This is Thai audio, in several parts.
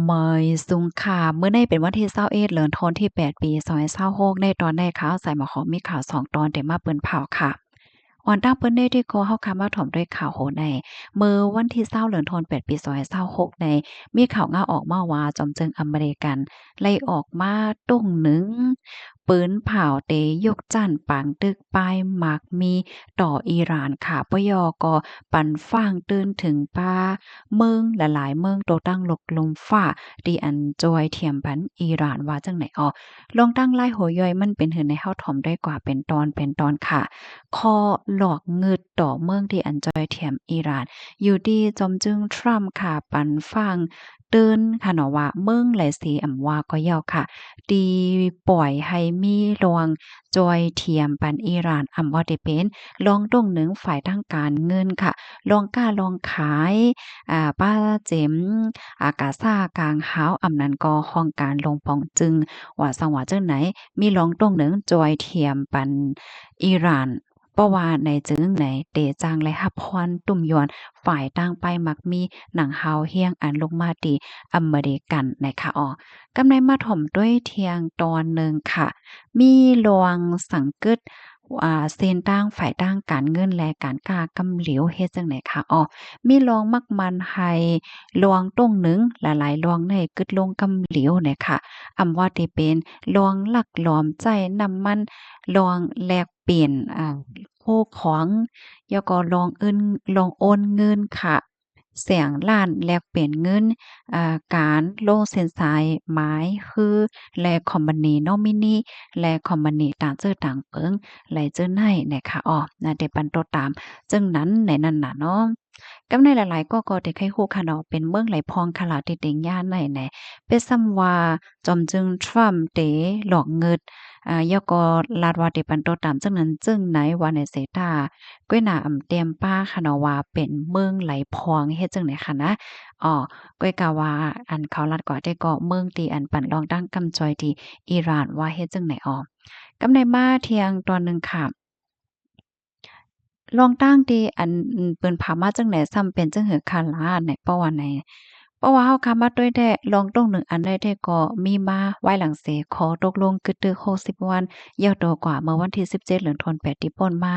เมยสุงค่ะเมื่อในเป็นวันที่21เดือนธันวาที่8ปี2026ในตอนในข่าวใส่หมอขอมีข่าว2ตอนได้มาเปิ้นเผาค่ะอ่อนตั้งเปิ้นได้ที่ก็เฮาคำว่าถ่อมด้วยข่าวโหในเมื่อวันที่20เดือนธันวา8ปี2026ในมีข่าวง่าออกมาว่าจอมเจิงอเมริกันไล่ออกมาตุ้งหนึ่งปืนเผาเตยกจั่นปางตึกป้ายมักมีต่ออิหร่านค่ะปยก็ปันฟ่างตื่นถึงป้าเมืองหลายๆเมืองโตตั้งลกลมฟ้า ดีอันจอยเทียมปันอิหร่านว่าจังไหนอ้อลองตั้งไล่หัวย่อยมันเป็นหือในเฮาถ่อมได้กว่าเป็นตอนเป็นตอนค่ะคอหลอกเงึดต่อเมืองที่อันจอยเทียมอิหร่านอยู่ดีจอมจึงทรัมป์ค่ะปันฟังเตือนค่ะเนาะว่าเมืองหลายสีอำว่าก็ยาวค่ะตีปล่อยให้มีลวงจอยเทียมปันอิหร่านอำว่าได้เป็นลองตรงหนึ่งฝ่ายทางการเงินค่ะลองกล้าลองขายป้าเจ๋ม กาซ่ากลางหาวอำนั้นก็ห้องการลงปองจึงว่าสังว่าจังไหนมีลองตรงหนึ่งจอยเทียมปันอิหร่านเพราะว่าในจึงไหนเตจางและฮับพรตุ่มยวนฝ่ายต่างไปมักมีหนังเฮาเฮียงอันลงมาตีอเมริกันนะคะอ๋อกำไรมาถ่อมด้วยเทียงตอนหนึ่งค่ะมีลวงสังกึดเส้นตั้งฝ่ายตั้งการเงินและการค้ากำเหลียวเฮ็ดจังไหนคะอ๋อมีลองมักมันให้ลวงตรงหนึ่งหลายๆลวงในกึดลงกำเหลียวเนี่ยค่ะอำว่าที่เป็นลวงลักหลอมใจนำมันลวงแลกเปลี่ยนคู่ของแล้วก็ลองลองโอนเงินค่ะเสียงล้านแลกเปลี่ยนเงินการลงเซ็นทรายหมายคือและ company nominee และ company ต่างเจ้อต่างเปิงไหลเจ้อในนะคะอ้อน่ะได้ปันโตตามจึงนั้นในนั้นน่ะเนาะกับในหลายๆก็ได้ไข้ฮู้ค่ะเนาะเป็นเมืองไหลพองขลาดติติงย่านไหนแหน่เป็นซ้ำว่าจอมจึงทรัมป์เตหลอกเงิดยอก็ลาดว่าได้ปันโตตามจังนั้นจึงไหนว่าในเสตาก้อยหน้าอำเตียมป้าค่ะเนาะว่าเป็นเมืองไหลพองเฮ็ดจังได๋ค่ะนะอ้อก้อยก็ว่าอันเขาลัดกว่าได้ก็เมืองที่อันปั่นรองตั้งกำจอยที่อิหร่านว่าเฮ็ดจังได๋อ้อกำในมาเที่ยงตอนหนึ่งค่ะลองตั้งที่อันเปิ้นพามาจังไหนซ้ำเป็นจังหือคาลาในเพราะว่าในเพราะว่าเฮาคามาด้วยแท้ลองตรงหนึ่งอันใดได้ก็มีมาไว้หลังเสขอตกลงกึดตึก60วันยาวต่อกว่าเมื่อวันที่17เดือนธันวาคมที่ผ่านมา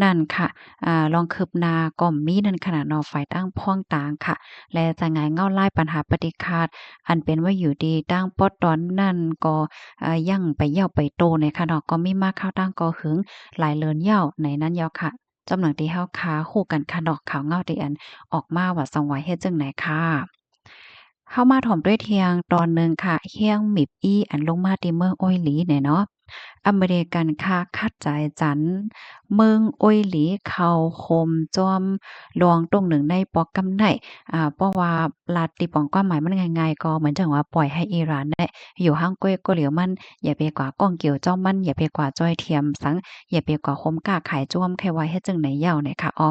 นั่นค่ะลองคืบหน้าก็มีนั่นขนาดเนาะฝ่ายตั้งพ้องต่างค่ะและจะไงเงาลายปัญหาปฏิฆาตอันเป็นว่าอยู่ดีตั้งปอดตอนนั้นก็ยังไปเย่าไปโตในค่ะเนาะก็มีมาเข้าตั้งก็หึงหลายเลินเหย้าในนั้นยาวค่ะ จำหนังที่เฮาค้าคู่กันค่ะดอกขาวเงาที่อันออกมาว่าสังไว้เฮ็ดจังไหนค่ะเฮามาถ่อมด้วยเทียงตอนหนึ่งค่ะเฮียงหมิบอี้อันลงมาที่เมืองโอ้อยหลีเนี่ยเนาะอเมริกันค่ะคัดใจจันเมืองโอ้อยหลีเข้าคมจอมลวงตรงหนึ่งในปอกกำไนเพราะว่าลัดที่ปองความหมายมันง่ายๆก็เหมือนจังว่าปล่อยให้อิหร่านได้อยู่ห่างก้วยก็เหลียวมันอย่าไปกว่าก้องเกี่ยวจ้อมมันอย่าไปกว่าจ้อยเทียมสังอย่าไปกว่าคมกล้าขายจ้วมแค่ไว้เฮ็ดจังไหนเหย้าเนี่ยค่ะอ้อ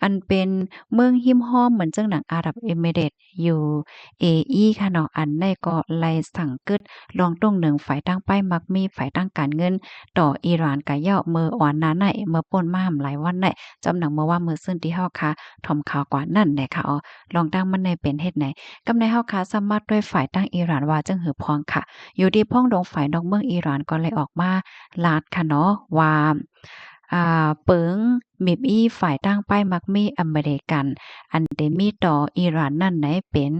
อันเป็นเมืองหิมห้อมเหมือนจังหนังอาหรับเอมิเรตส์ UAE ค่ะเนาะอันใดก็ไล่สั่งกึดลองตรงหนึ่งฝ่ายตั้งป้ายมักมีฝ่ายตั้งการเงินต่ออิหร่านกะเหย้าเมื่ออ่อนนาไหนเมื่อป่นมาหำหลายวันไหนจำหนังเมื่อว่ามื้อซื่นที่เฮาค่ะถ่อมข่าวกว่านั้นแหละค่ะอ๋อลองตั้งมันในเป็นเฮ็ดไหนกำในเฮาค่ะสามารถด้วยฝ่ายตั้งอิหร่านว่าจังหือพองค่ะอยู่ดีพ่องดงฝ่ายนอกเมืองอิหร่านก็เลยออกมาลาดค่ะเนาะว่าเปิงมิบอี้ฝ่ายตั้งป้ายมักมีอเมริกันอันเดมีต่ออิหร่านนั่นไหนเป็น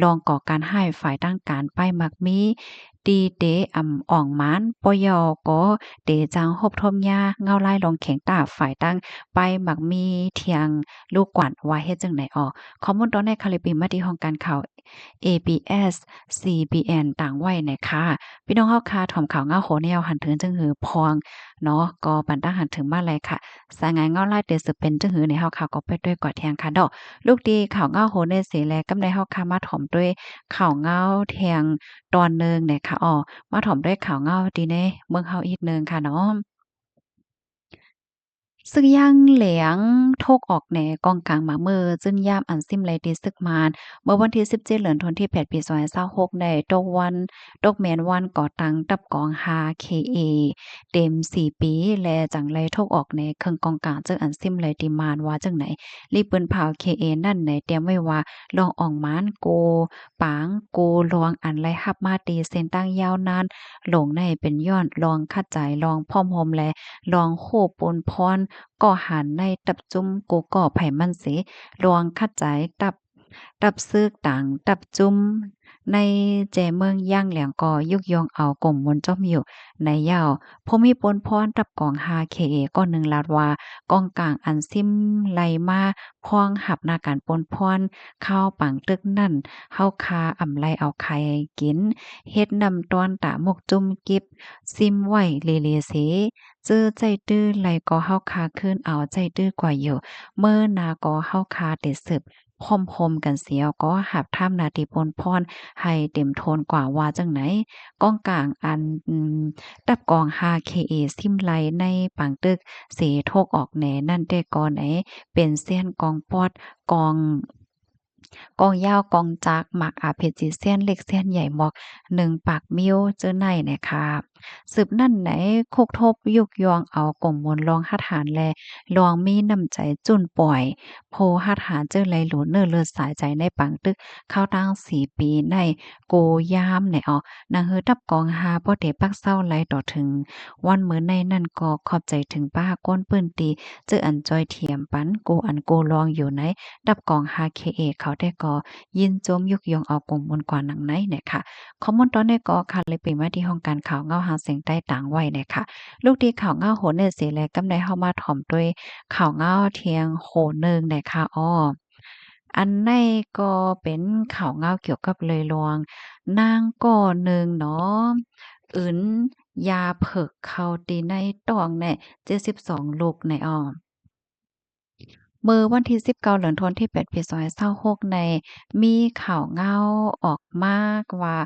รองก่อการให้ฝ่ายตั้งการป้ายมักมีดีเดอ่องมานปยก็เดจังหบทมยาเงาไล่ลงเข็งตาฝ่ายตั้งไปมักมีเทียงลูกกวาดว่าเฮ็ดจังไหนออกข้อมูลตอนในคาลิปีมาที่ห้องการข่าว ABS CBN ต่างไว้นะคะพี่น้องเฮาค่ะถ่อมข่าวเงาโหแนวหันถึงจังหือพองเนาะก็ปันตั้งหันถึงมาเลยค่ะสายงานเงาไล่เดสืบเป็นจังหือในเฮาค่ะก็ไปด้วยกว่าเทียงค่ะดอกลูกดีข่าวเงาโหในเสแลกำในเฮาค่ะมาถ่อมด้วยข่าวเงาแทงตอนหนึ่งเนี่ยค่ะมาถ่อมด้วยข่าวเงาดีในเมืองเฮาอีกหนึ่งค่ะเนาะ ซึกย่างเหลียงโทกออกแหนกองกลางหมาเมือจึงยามอันซิมไลติซึกมานเมื่อวันที่17เดือนธันวาคมที่8ปี2026ได้ตกแม่นวันก่อตั้งตับกอง 5KA เต็ม4ปีและจังไรโทกออกแหนเครื่องกองกลางจึงอันซิมไลติมานว่าจังไหนรีบปืนเผา KA นั่นไหนเตรียมไว้ว่าลองอ่องม้านโกปางโกลวงอันไรฮับมาตีเส้นตั้งยาวนานหลงในเป็นย้อนลองคัดใจลองพร้อมโฮมและลองโคปนพร ก่อหันในตับจุ้มกูก่อไผมันเสลวงคัดใจตับซึกต่างตับจุ้มในแจเมืองย่างแหลงก่อยุกยองเอากลมมนจ้อมอยู่ในยาวพอมีปนพรตับกอง 5KA ก็หนึ่งลาดว่ากองกลางอันซิมไหลมาพองหับหน้าการปนพรข้าวปังตึกนั่นเฮาคาอำไลเอาไข่กินเฮ็ดนำตอนตาหมกจุ่มกิบซิมไว้เลๆเส เจอใจตื้อไหลก็เฮาคาขึ้นเอาใจตื้อกว่าอยู่เมื่อนาก็เฮาคาเต็ดสืบพร้อมๆกันเสียวก็หับท่ามนาทีปนพรให้เต็มโทนกว่าว่าจังไหนก้องกลางอันตับกอง 5KA ซิมไหลในปังตึกเสโทกออกแหนนั่นแต่ก่อนเป็นเสี้ยนกองปอดกองยาวกองจักหมักอาเพจิเสี้ยนเล็กเสี้ยนใหญ่หมอก1ปากมิ้วเจอในนะครับ สืบนั่นไหนโคกทบยุกยองเอากลมมนลองหัดหารแลลองมีน้ำใจจุนป่อยโพหัดหารเจอไหลหลูเนื้อเลือดสายใจในปังตึกเข้าตั้ง4 ปีในโกยามในนางเฮอตับกองหาบ่ได้ปักเศร้าไหลต่อถึงวันมื้อในนั่นก็ขอบใจถึงป้าก้นปื้นตีเจออันจอยเทียมปันโกอันโกลองอยู่ในดับกอง 5KA เขาได้ก็ยินโจมยุกยองเอากลมมนกว่าหนังไหนเนี่ยค่ะ ข้อมูลตอนนี้ก็ค่ะเลยไปมาที่ห้องการข่าวเงาหาเสียงใต้ต่างไว้นะคะลูกดีข่าวเงาโหนเนี่ยเสียแลกำไดเข้ามาถ่อมด้วยข่าวเงาเทียงโหนึงนะคะอันในก็เป็นข่าวเงาเกี่ยวกับเลยลวงนางก่อหนึ่งเนาะอืนยาเผิกเข้าตีในตองแน่72ลูกในมื้อวันที่19เดือนธันวาคมที่8ปี2026ในมีข่าวเงาออกมากว่า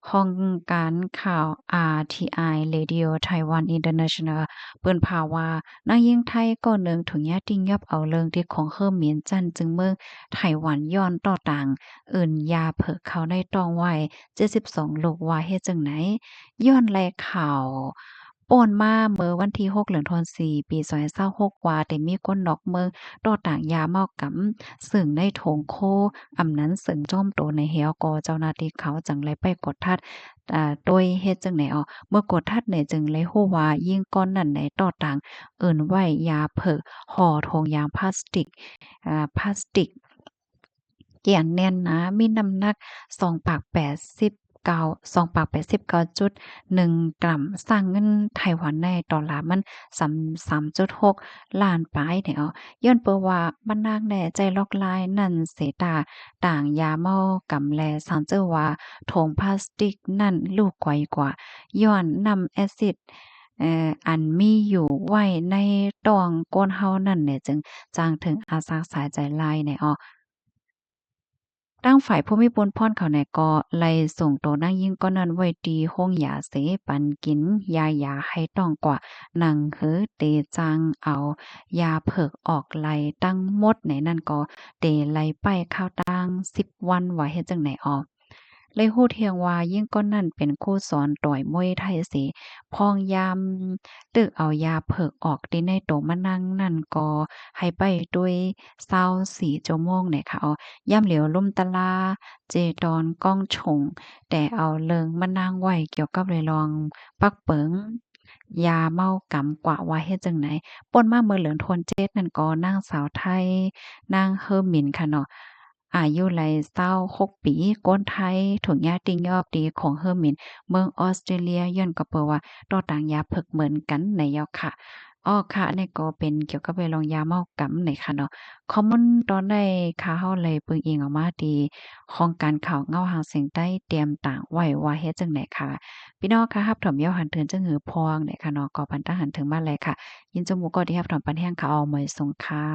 ห้องการข่าว RTI Radio Taiwan International เปิ้นพาว่านางหญิงไทยก็หนึ่งถึงยาติงยอบเอาเรื่องที่ของเฮิมเหมียนจันจึงเมืองไต้หวันย้อนต่อต่างอื่นยาเผิกเขาได้ต้องไว้72โลกว่าเฮ็ดจังไหนย้อนแลข่าวโป้นมาเมื่อวันที่6เดือนธันวาคมปี2026ว่าได้มีคนนอกเมือง ต่อต่างยาเมากำซึ่งในโถงโคอำนั้นซึ่งจ้อมโตในเหี่ยวก็เจ้าหน้าที่เขาจังไลไปกดทัดโดยเฮ็ดจังไหนเมื่อกดทัดเนี่ยจึงเลยฮู้ว่ายิ่งก้อนนั้นในต่อต่างเอิ้นไว้ยาเผิกห่อถุงยางพลาสติก เกี่ยนแน่นหนามีน้ำหนัก2ปาก89 2.1กรัมสร้างเงินไต้หวันในดอลลาร์มัน3.6ล้านปลายเนี่ยย้อนเปิ้นว่ามันนางแหน่ใจลอกลายนั่นเสตาต่างยาเมากำแลสังเจอว่าถุงพลาสติกนั่นลูกไกวกว่าย้อนนำแอซิดอันมีอยู่ไว้ในตองก้นเฮานั่นเนี่ยจึงจางถึงอาสาสายใจลายเนี่ยตั้งฝ่ายผู้มีปนพ่อนเขาในก็ไล่ส่งตัวนางยิ่งก็นั้นไว้ตีห้องยาเสปันกินยาให้ต้องกว่านังเฮอเตจังเอายาเผิกออกไล่ตั้งหมดในนั่นก็เตไล่ไปข้าวตัง10 วันว่าเฮ็ดจังไหนเลยฮู้เทียงว่ายิ่งก้อนนั่นเป็นครูสอนต่อยมวยไทยสิพองยามตึกเอายาเผิกออกติในโตมานั่งนั่นก็ให้ไปด้วย24ชั่วโมงเนี่ยค่ะย่ำเหลียวลุ่มตะลาเจตอนก้องฉงแต่เอาเลิงมานั่งไว้เกี่ยวกับเลยลองปักเปิงยาเมากำกว่าว่าเฮ็ดจังไหนป่นมาเมื่อเหลือนทนเจ็ดนั่นก็นางสาวไทยนางเฮอร์มินค่ะเนาะ อายุไล26ปีก้นไทยถุงยาติงยอบดีของเฮอร์มินเมืองออสเตรเลียย้อนก็เปิดว่าต่อต่างยาเพิกเหมือนกันในยอค่ะค่ะนี่ก็เป็นเกี่ยวกับไปลองยาเมากำในค่ะเนาะคอมมอนตอนได้ค่ะเฮาเลยปึงอิงออกมาดีของการข่าวเงาหางเสียงใต้เตรียมต่างไว้ว่าเฮ็ดจังได๋ค่ะพี่น้องค่ะรับถมยาวหันเทินจังหือพองเนี่ยค่ะเนาะก็ปันตาหันถึงมาเลยค่ะยินจมูกก็ที่รับถมปันแห้งค่ะเอาเหมยสงค่ะ